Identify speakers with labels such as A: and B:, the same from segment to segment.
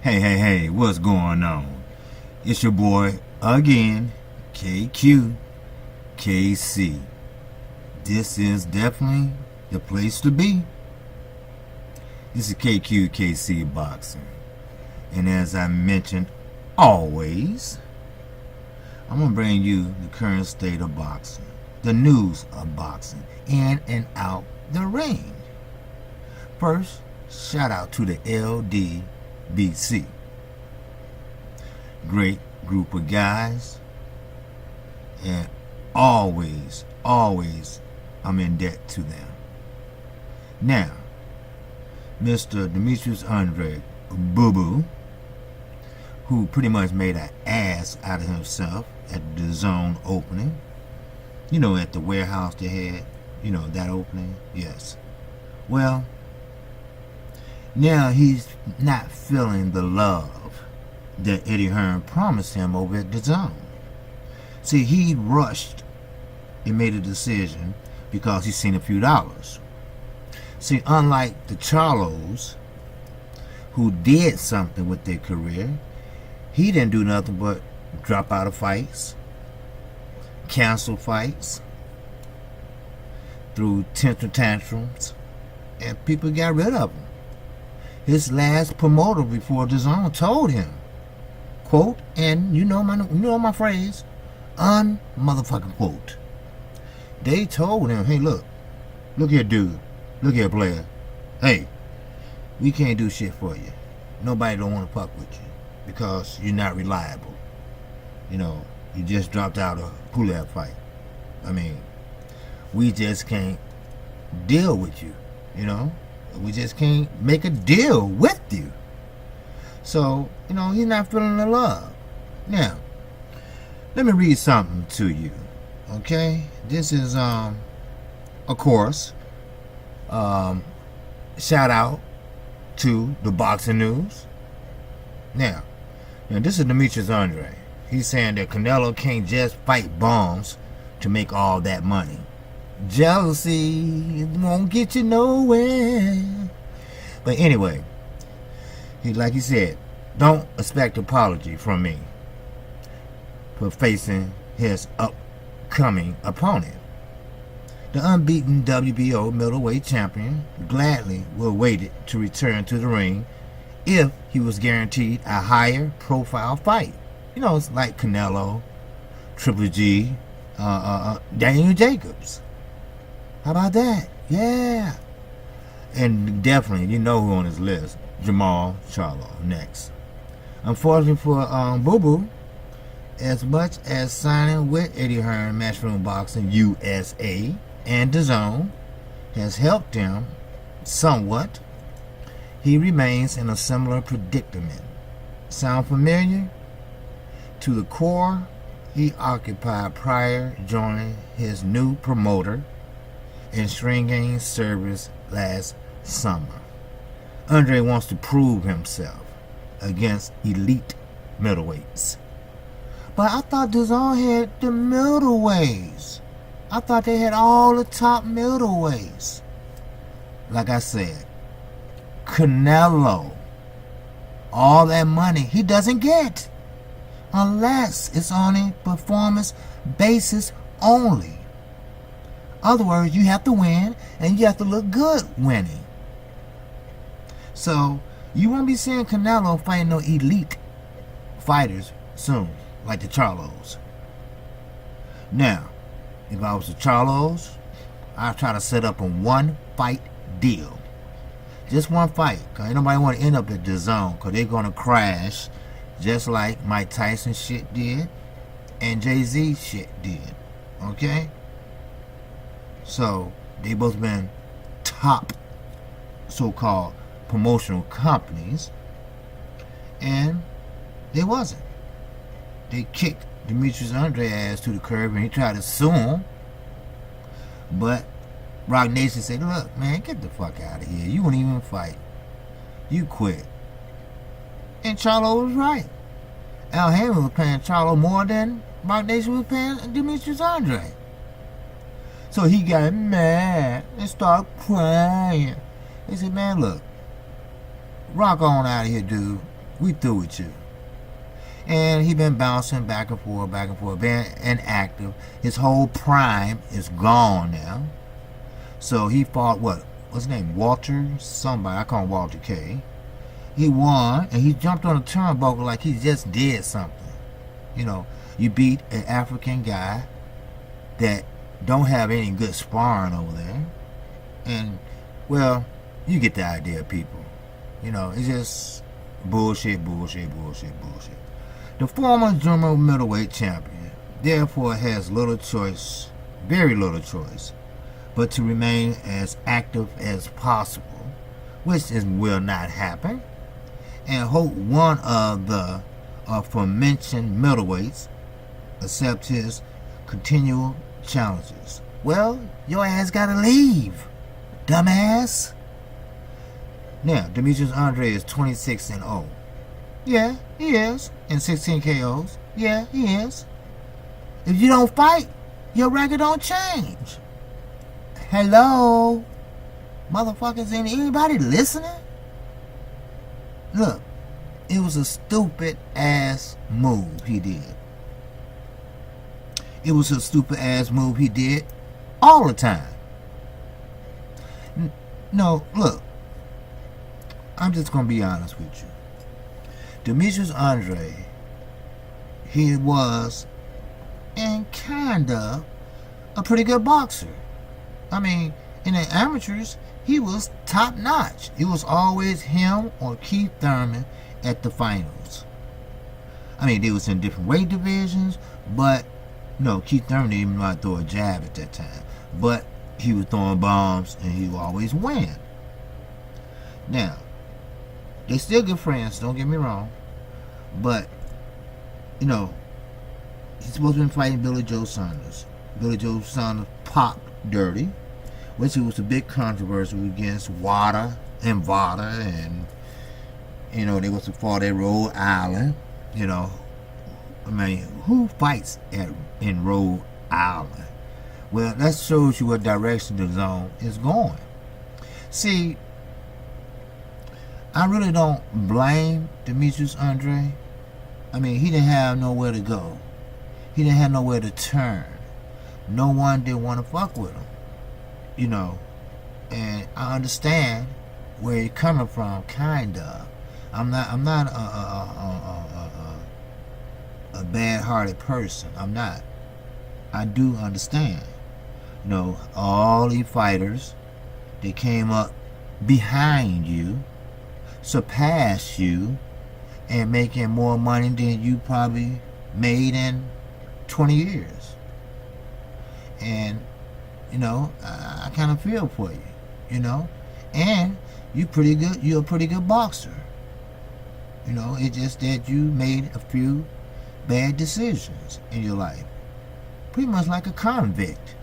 A: Hey, what's going on? It's your boy again, KQKC. This is definitely the place to be. This is KQKC Boxing. And as I mentioned always, I'm going to bring you the current state of boxing, the news of boxing, in and out the ring. First, shout out to the LDBC. Great group of guys, and always I'm in debt to them. Now, Mr. Demetrius Andrade, Boo-Boo, who pretty much made an ass out of himself at the Dazn opening, at the warehouse they had, that opening, yes. Well, now he's not feeling the love that Eddie Hearn promised him over at Dazn. See, he rushed and made a decision because he seen a few dollars. See, unlike the Charlos, who did something with their career, he didn't do nothing but drop out of fights, cancel fights, through temper tantrums, and people got rid of him. His last promoter before Dazn told him, quote, and you know my phrase, un-motherfucking quote. They told him, hey, look here, dude, look here, player. Hey, we can't do shit for you. Nobody don't want to fuck with you because you're not reliable. You just dropped out a pull-out fight. I mean, we just can't deal with you, We just can't make a deal with you. So, he's not feeling the love. Now, let me read something to you. Okay? This is, of course, shout out to the boxing news. Now, this is Demetrius Andrade. He's saying that Canelo can't just fight bombs to make all that money. Jealousy won't get you nowhere. But anyway, like he said, don't expect apology from me for facing his upcoming opponent. The unbeaten WBO middleweight champion gladly will wait to return to the ring if he was guaranteed a higher profile fight. It's like Canelo, Triple G, Daniel Jacobs. How about that? Yeah. And definitely, who on his list, Jamal Charlo next. Unfortunately for Boo-Boo, as much as signing with Eddie Hearn Matchroom Boxing USA and Dazn has helped him somewhat, he remains in a similar predicament. Sound familiar? To the core he occupied prior joining his new promoter in stringing service last summer. Andre wants to prove himself against elite middleweights. But I thought Dazn had the middleweights. I thought they had all the top middleweights. Like I said, Canelo, all that money he doesn't get unless it's on a performance basis only. Other words, you have to win and you have to look good winning. So you won't be seeing Canelo fighting no elite fighters soon, like the Charlos. Now, if I was the Charlos, I'd try to set up a one-fight deal. Just one fight, because ain't nobody want to end up at Dazn, because they're going to crash just like Mike Tyson shit did and Jay-Z shit did. Okay? So, they both been top so-called promotional companies, and they wasn't. They kicked Demetrius Andrade ass to the curb, and he tried to sue him, but Rock Nation said, look, man, get the fuck out of here. You won't even fight. You quit. And Charlo was right. Al Heyman was paying Charlo more than Rock Nation was paying Demetrius Andrade. So he got mad and started crying. He said, man, look, rock on out of here, dude. We through with you. And he been bouncing back and forth, being inactive. His whole prime is gone now. So he fought, what's his name? Walter somebody. I call him Walter K. He won, and he jumped on a turnbuckle like he just did something. You know, you beat an African guy that don't have any good sparring over there. And, well, you get the idea, people. You know, it's just bullshit. The former German middleweight champion, therefore, has little choice, very little choice, but to remain as active as possible, which will not happen, and hope one of the aforementioned middleweights accept his continual challenges. Well, your ass gotta leave, dumbass. Now, Demetrius Andrade is 26-0. Yeah, he is. And 16 KOs. Yeah, he is. If you don't fight, your record don't change. Hello? Motherfuckers, ain't anybody listening? Look, it was a stupid ass move he did. It was a stupid ass move he did all the time. No, look, I'm just going to be honest with you. Demetrius Andrade, he was and kind of a pretty good boxer. I mean, in the amateurs, he was top notch. It was always him or Keith Thurman at the finals. I mean, they was in different weight divisions, but no, Keith Thurman didn't even know how to throw a jab at that time. But he was throwing bombs, and he would always win. Now, they still good friends, don't get me wrong. But, you know, he's supposed to be fighting Billy Joe Saunders. Billy Joe Saunders popped dirty, which was a big controversy against Wada, and, you know, they was to fight at Rhode Island. You know, I mean, who fights in Rhode Island? Well, that shows you what direction the zone is going. See, I really don't blame Demetrius Andrade. I mean, he didn't have nowhere to go. He didn't have nowhere to turn. No one did want to fuck with him. You know, and I understand where he's coming from, kind of. I'm not a bad-hearted person. I'm not. I do understand. You know, all these fighters, they came up behind you, surpass you, and making more money than you probably made in 20 years. And, you know, I kind of feel for you, you know. And you're a pretty good boxer. You know, it's just that you made a few bad decisions in your life. Pretty much like a convict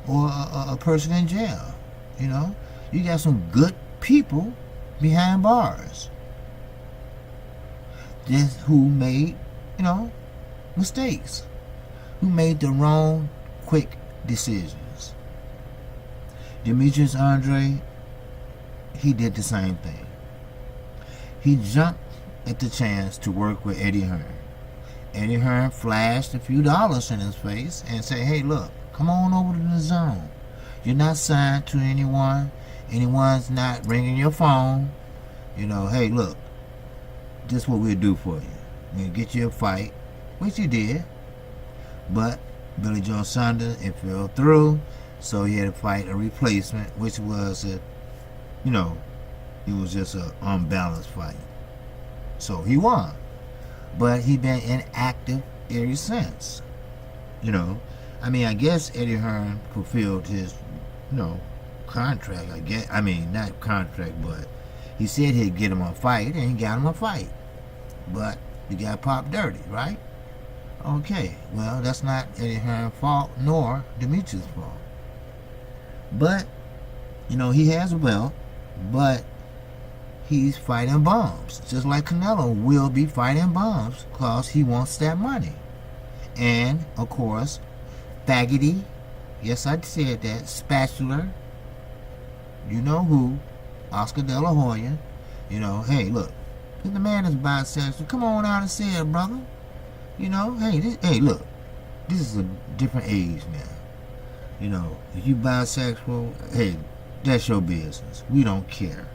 A: or a person in jail, you know. You got some good people behind bars just who made, you know, mistakes, who made the wrong quick decisions. Demetrius Andrade, he did the same thing. He jumped at the chance to work with Eddie Hearn. Eddie Hearn flashed a few dollars in his face and said, hey, look, come on over to the zone. You're not signed to anyone. Anyone's not ringing your phone. You know, hey, look, this is what we'll do for you. We'll get you a fight, which he did. But Billy Joe Saunders, it fell through, so he had to fight a replacement, which was it was just an unbalanced fight. So he won. But he been inactive ever since. You know, I mean, I guess Eddie Hearn fulfilled his, contract, I guess. I mean, not contract, but he said he'd get him a fight, and he got him a fight. But he got popped dirty, right? Okay, well, that's not Eddie Hearn's fault, nor Demetrius' fault. But, you know, he has a belt, but he's fighting bombs. Just like Canelo will be fighting bombs because he wants that money. And, of course, faggoty, yes, I said that, spatula, you know who, Oscar De La Hoya, you know, hey, look, if the man is bisexual, come on out and say it, brother. You know, hey, look, this is a different age now. You know, if you bisexual, hey, that's your business. We don't care.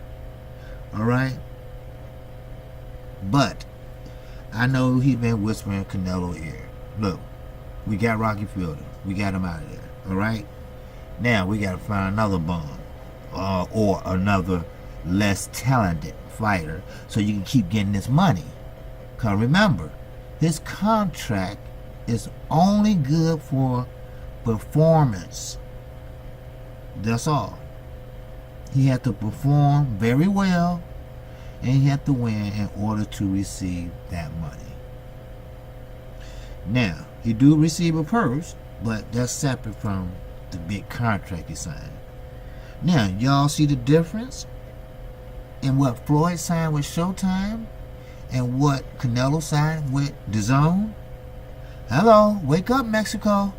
A: All right? But I know he's been whispering Canelo ear. Look, we got Rocky Fielding. We got him out of there. All right? Now we got to find another bum or another less talented fighter so you can keep getting this money. Because remember, his contract is only good for performance. That's all. He had to perform very well, and he had to win in order to receive that money. Now, he do receive a purse, but that's separate from the big contract he signed. Now, y'all see the difference in what Floyd signed with Showtime and what Canelo signed with Dazn? Hello, wake up, Mexico.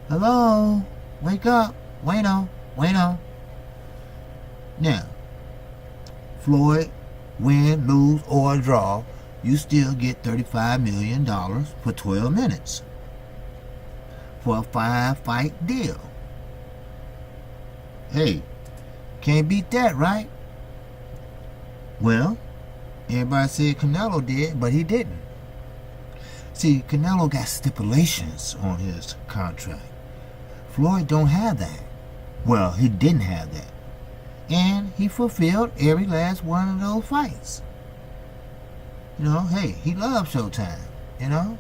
A: Hello, wake up. Bueno. Now, Floyd, win, lose, or draw, you still get $35 million for 12 minutes for a 5-fight deal. Hey, can't beat that, right? Well, everybody said Canelo did, but he didn't. See, Canelo got stipulations on his contract. Floyd don't have that. Well, he didn't have that. And he fulfilled every last one of those fights. You know, hey, he loves Showtime, you know?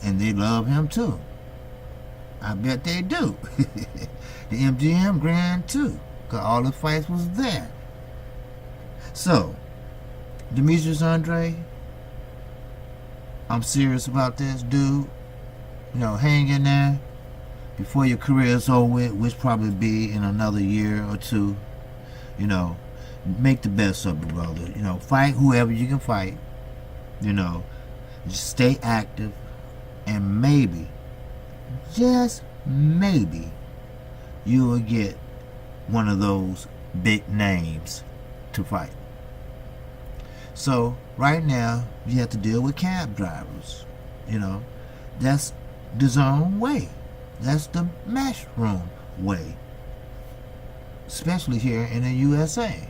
A: And they love him too. I bet they do. The MGM Grand too. Because all the fights was there. So, Demetrius Andrade, I'm serious about this, dude. You know, hang in there before your career is over with, which probably be in another year or two. You know, make the best of it, brother. You know, fight whoever you can fight. You know, just stay active, and maybe, just maybe, you will get one of those big names to fight. So right now you have to deal with cab drivers. You know, that's the zone way. That's the matchroom way, especially here in the USA.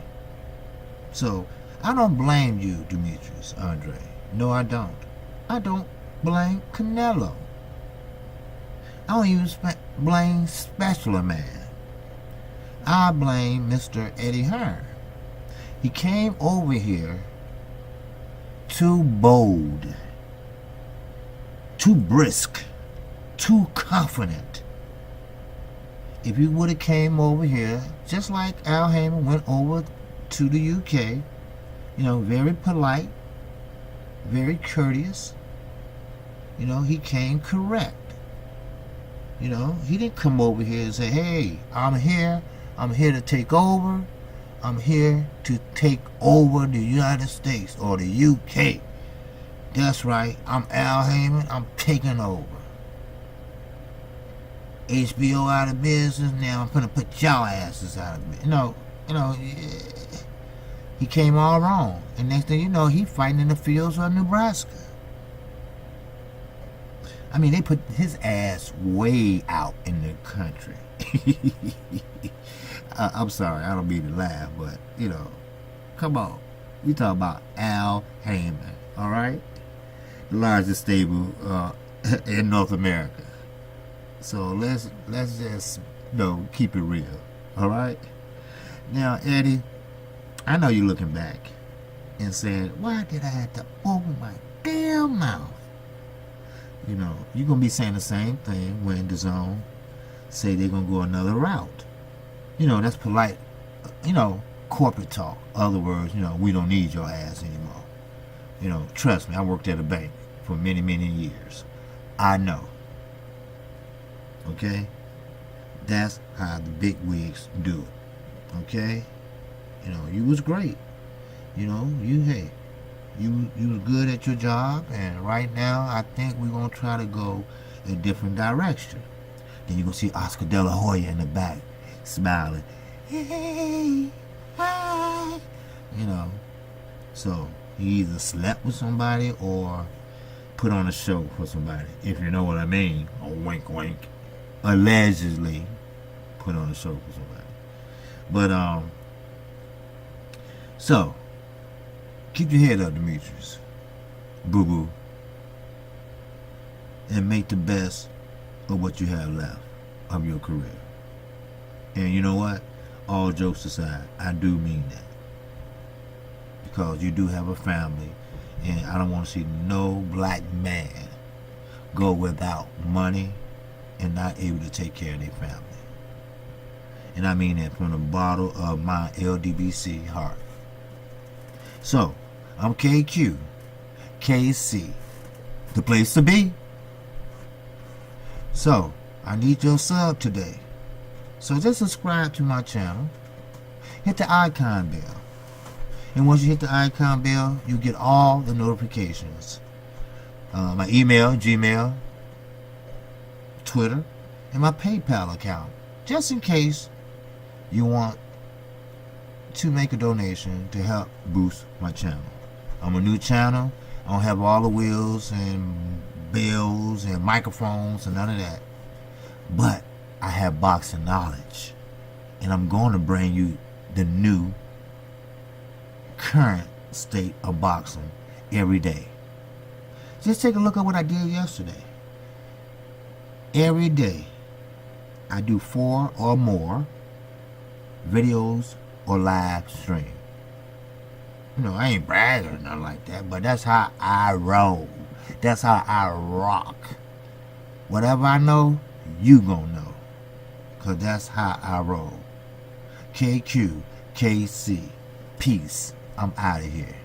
A: So I don't blame you, Demetrius Andrade. No, I don't. I don't blame Canelo. I don't even blame Spatula Man. I blame Mr. Eddie Hearn. He came over here too bold, too brisk, too confident. If you would have came over here, just like Al Heyman went over to the UK, you know, very polite, very courteous, you know, he came correct. You know, he didn't come over here and say, hey, I'm here to take over. I'm here to take over the United States or the UK. That's right, I'm Al Heyman, I'm taking over. HBO out of business, now I'm gonna put y'all asses out of business. You know, he came all wrong. And next thing you know, he fighting in the fields of Nebraska. I mean, they put his ass way out in the country. I'm sorry, I don't mean to laugh, but, you know, come on. We talk about Al Heyman, all right? The largest stable in North America. So let's just, you know, keep it real, all right? Now, Eddie, I know you're looking back and saying, why did I have to open my damn mouth? You know, you're going to be saying the same thing when DAZN say they're going to go another route. That's polite, corporate talk. Other words, we don't need your ass anymore. Trust me, I worked at a bank for many, many years. I know. Okay? That's how the big wigs do it. Okay? You was great. You was good at your job, and right now I think we're gonna try to go a different direction. Then you're gonna see Oscar De La Hoya in the back, smiling. Hey, hi. So he either slept with somebody or put on a show for somebody, if you know what I mean. A wink, wink. Allegedly put on a show for somebody. But so keep your head up, Demetrius, boo boo, and make the best of what you have left of your career. And you know what? All jokes aside, I do mean that, because you do have a family, and I don't want to see no black man go without money and not able to take care of their family. And I mean that from the bottom of my LDBC heart. So, I'm KQ, KC, the place to be. So, I need your sub today. So just subscribe to my channel. Hit the icon bell. And once you hit the icon bell, you get all the notifications. My email, Gmail, Twitter, and my PayPal account. Just in case you want to make a donation to help boost my channel. I'm a new channel. I don't have all the wheels and bells and microphones and none of that. But I have boxing knowledge. And I'm going to bring you the new current state of boxing every day. Just take a look at what I did yesterday. Every day I do 4 or more videos or live stream. I ain't bragging or nothing like that, but that's how I roll. That's how I rock. Whatever I know, you gonna know, because that's how I roll. KQ, KC, peace. I'm out of here.